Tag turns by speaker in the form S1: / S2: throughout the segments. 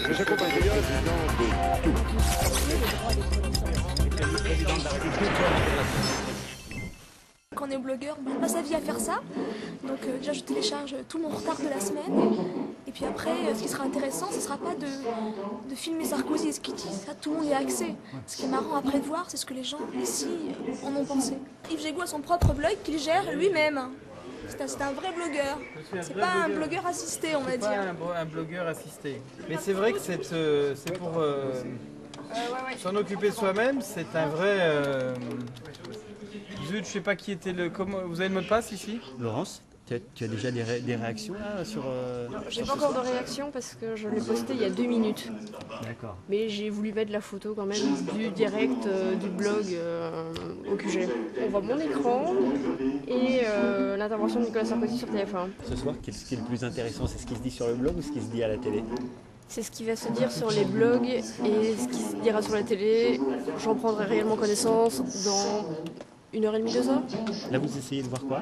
S1: Je s'accompagne d'ailleurs de tout.
S2: Quand on est blogueur, on passe sa vie à faire ça. Donc déjà, je télécharge tout mon retard de la semaine. Et puis après, ce qui sera intéressant, ce ne sera pas de filmer Sarkozy et ce qu'il dit. Ça, tout le monde y a accès. Ce qui est marrant après de voir, c'est ce que les gens ici en ont pensé. Yves Jégo a son propre blog qu'il gère lui-même. C'est un vrai blogueur. C'est pas un blogueur assisté, on va dire.
S3: C'est pas un blogueur assisté. Mais c'est vrai que c'est pour s'en occuper soi-même, c'est un vrai... Zut, je sais pas qui était le... Vous avez le mot de passe ici ?
S4: Laurence, tu as déjà des réactions là sur...
S5: Non, j'ai pas encore de réaction parce que je l'ai posté il y a 2 minutes.
S4: D'accord.
S5: Mais j'ai voulu mettre la photo quand même du direct du blog au QG. On voit mon écran et l'intervention de Nicolas Sarkozy sur TF1.
S4: Ce soir, qu'est-ce qui est le plus intéressant? C'est ce qui se dit sur le blog ou ce qui se dit à la télé?
S5: C'est ce qui va se dire sur les blogs et ce qui se dira sur la télé. J'en prendrai réellement connaissance dans 1h30, 2 heures.
S4: Là, vous essayez de voir quoi?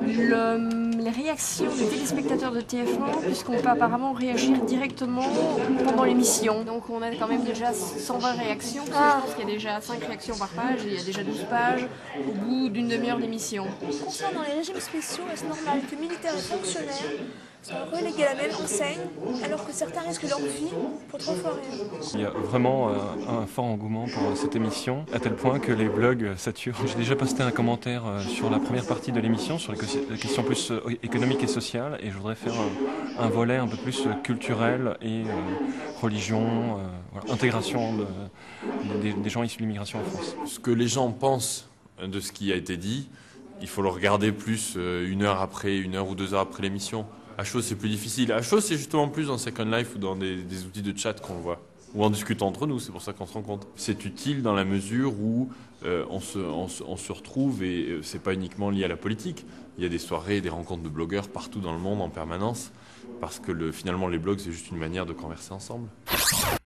S5: Les réactions des téléspectateurs de TF1, puisqu'on peut apparemment réagir directement pendant l'émission. Donc on a quand même déjà 120 réactions, parce que je pense qu'il y a déjà 5 réactions par page, et il y a déjà 12 pages au bout d'une demi-heure d'émission.
S2: Concernant les régimes spéciaux, est-ce normal que militaires et fonctionnaires soient relégués à la même enseigne, alors que certains risquent leur vie pour 3 fois rien?
S6: Il y a vraiment un fort engouement pour cette émission, à tel point que les blogs saturent. J'ai déjà posté un commentaire sur la première partie de l'émission, sur les questions plus économiques et sociales, et je voudrais faire un volet un peu plus culturel et religion, voilà, intégration des gens issus de l'immigration en France.
S7: Ce que les gens pensent de ce qui a été dit, il faut le regarder plus 1 heure après, 1 heure ou 2 heures après l'émission. À chaud, c'est plus difficile. À chaud, c'est justement plus dans Second Life ou dans des outils de chat qu'on le voit. Ou en discutant entre nous, c'est pour ça qu'on se rend compte. C'est utile dans la mesure où on se retrouve et c'est pas uniquement lié à la politique. Il y a des soirées et des rencontres de blogueurs partout dans le monde en permanence parce que finalement les blogs, c'est juste une manière de converser ensemble.